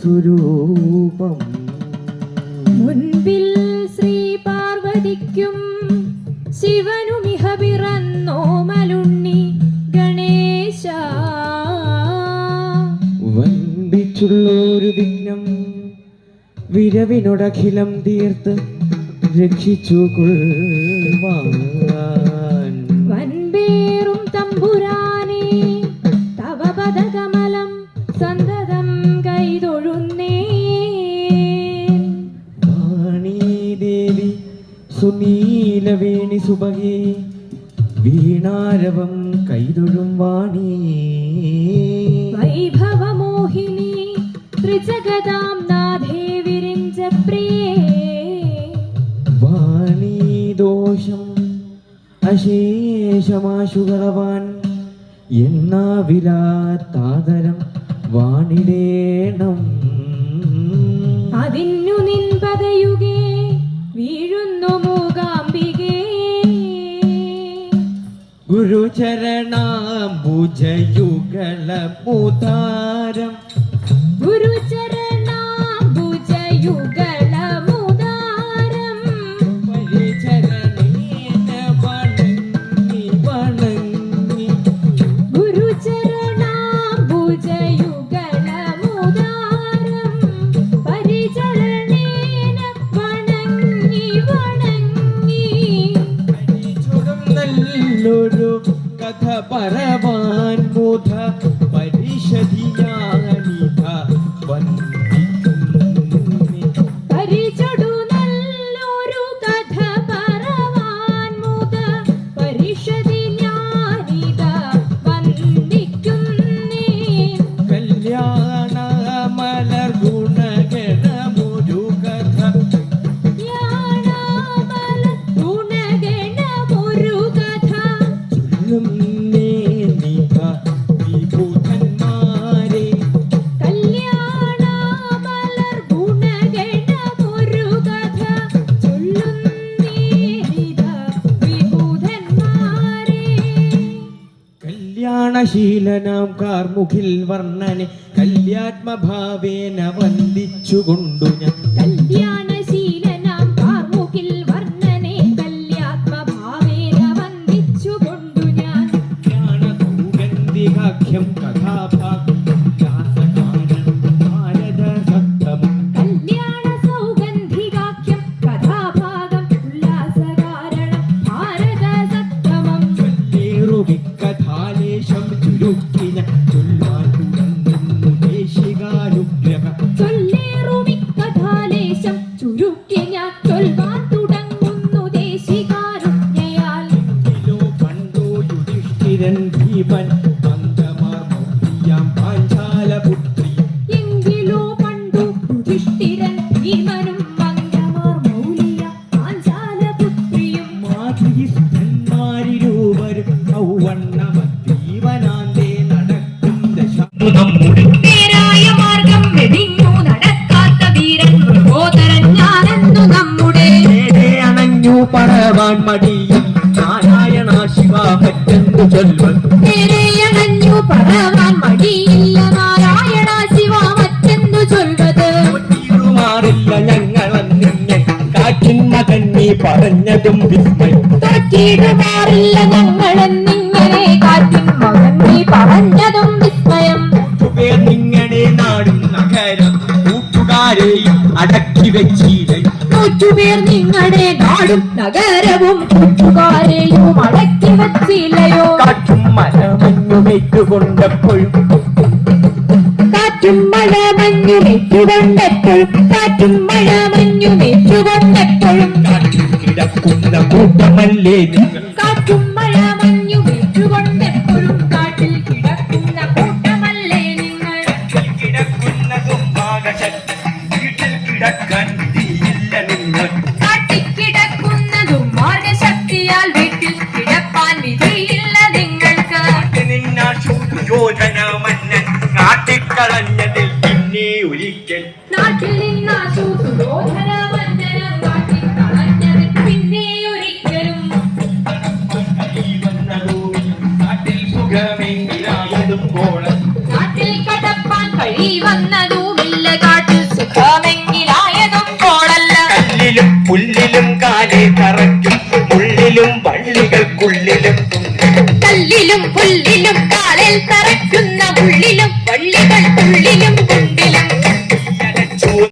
സ്വരൂപം. മുൻപിൽ ശ്രീ പാർവതിക്കും ശിവനുമിഹ പിറന്നോമലുണ്ണി ഗണേശ. വൻപിച്ചുള്ളൊരു വിഘ്നം വിരവിനോടഖിലം തീർത്ത് രക്ഷിച്ചുകൊള്ളുവാൻ വൻപേറും തമ്പുരാനേ തവ പദകമലം സന്തതം കൈതൊഴുന്നേ. വാണീ ദേവി സുനീലവേണി സുഭഗേ വീണാരവം കൈതൊഴും വാണീ. വൈഭവമോഹിനി ത്രിജഗതാം നാഥേ വിരിഞ്ച പ്രിയേ. വാണീ ദോഷം അശേഷമാശുകളവാൻ എന്നാവിലാത്താതരം വാണിടേണം. അതിന്നു നിൻ പദയുഗേ വീഴുന്നു മൂകാംബികേ. ഗുരുചരണാംബുജയുഗളമുദാരം ഗുരുചരണാംബുജയുഗളമുദാരം പരിചരണേന വണങ്ങി വണങ്ങി. ഗുരുചരണാംബുജയുഗളമുദാരം പരിചരണേന വണങ്ങി വണങ്ങി. നല്ലൊരു കഥ പറവാൻ മുധ പരിഷധിയാനിധ വന്ദിക്കുന്നേ. പരിചൊടു നല്ലൊരു കഥ പറവാൻ മുത പരിഷതി ഞാനിതാ വന്ദിക്കുന്നേ. കല്യാണ മലർ ഗുണഗണമൊരു കഥ യാണാമല ഗുണഗണമൊരു കഥ ചൊല്ലുന്നേ നിധ വിഭൂതന്മാരെ. കല്യാണമലർ ഗുണഗണമൊരു കഥ ചൊല്ലുന്നേ ഇതാ വിഭൂതന്മാരെ. കല്യാണശീലനാം കാർമുഖിൽ വർണ്ണനെ കല്യാത്മഭാവേന വന്ദിച്ചുകൊണ്ടു ഞാൻ. കല്യാണശീലനാം കാർമുകിൽ വർണ്ണനെ കല്യാത്മഭാവേന വന്ദിച്ചുകൊണ്ടു ഞാൻ. കല്യാണസൗഗന്ധികാഖ്യം കഥാഭാഗ്യം ഭാരതസപ്തമം. കല്യാണ സൗഗന്ധികാഖ്യം കഥാഭാഗം ഉല്ലാസകാരണം ഭാരതസപ്തമം. ചൊല്ലേറുവിക്കഥാലേശം ചുരുക്കിന ചൊല്ലാൻ തുടങ്ങുന്നു ദേശികാനുഗ്രഹ. ചൊല്ലേറുമിക്കഥാലേശം ചുരുക്കി ഞാൻ ചൊൽവാൻ തുടങ്ങുന്നു ദേശികാരുണ്യയാൽ. എങ്കിലോ പണ്ടോ യുധിഷ്ഠിരൻ ഭീമൻ മന്ദമാർ മൗഢ്യം പാഞ്ചാലപുത്രി. എങ്കിലോ പണ്ടു യുധിഷ്ഠിരൻ ഭീമനും മംഗമാർ മൗലിയ പാഞ്ചാലപുത്രിയും മാതൃസ്ഥന്മാരിരൂപരും ഔവണ്ണമദ്ദീവനാന്തേ നടക്കും ദശാമുതമ്മുടി. നേരായ മാർഗം വെടിഞ്ഞു നടക്കാത്ത വീരൻ മൃഗോദരൻ ഞാനെന്നു നമ്മുടെ. അണഞ്ഞു പറവാൻ മടിയും നാരായണ ശിവ മറ്റെന്നു ചൊല്ലുവൻ. നേരെയണഞ്ഞു പറവാൻ മടിയില്ല നാരായണ ശിവ മറ്റെന്നു ചൊൽവത്. മാറില്ല ഞങ്ങളെന്നിങ്ങനെ കാറ്റിൻ മകൻ നീ പറഞ്ഞതും വിസ്മയം. തൊറ്റിയിടുമാറില്ല ഞങ്ങളെന്നിങ്ങനെ കാറ്റിൻ മകൻ നീ പറഞ്ഞതും വിസ്മയം. കൂട്ടുപേർ നിങ്ങളുടെ നാടും നഗരം കൂട്ടുകാരെയും അടക്കി വെച്ചില്ലേ. നൂറ്റുപേർ നിങ്ങളുടെ നാടും നഗരവും കൂട്ടുകാരെയും അടക്കി വച്ചില്ലയോ. കാറ്റും മരമഞ്ഞുമേറ്റുകൊണ്ടപ്പോഴും കാറ്റും മഴ മഞ്ഞുമേറ്റുകൊണ്ടെപ്പോഴും കാറ്റും മഴ മഞ്ഞുമേറ്റുകൊണ്ടെപ്പോഴും കാറ്റിൽ കിടക്കുന്ന കൂട്ടമല്ലേ നിങ്ങൾ. കാറ്റും മഴ മഞ്ഞുമേറ്റുകൊണ്ടെപ്പോഴും കാട്ടിൽ കിടക്കുന്ന കൂട്ടമല്ലേ നിങ്ങൾ. കിടക്കുന്നതും ആകശക്തി വീട്ടിൽ കിടക്കാൻ വിധിയില്ല നിങ്ങൾ. കാട്ടിൽ കിടക്കുന്നതും മാർഗശക്തിയാൽ വീട്ടിൽ കിടപ്പാൻ വിധിയില്ല നിങ്ങൾക്ക്. നിന്നാശോധന മന്നൻ കാട്ടിക്കളഞ്ഞതിൽ പിന്നെ ഒരിക്കൽ നാട്ടിൽ നിന്നാശു സുരോധന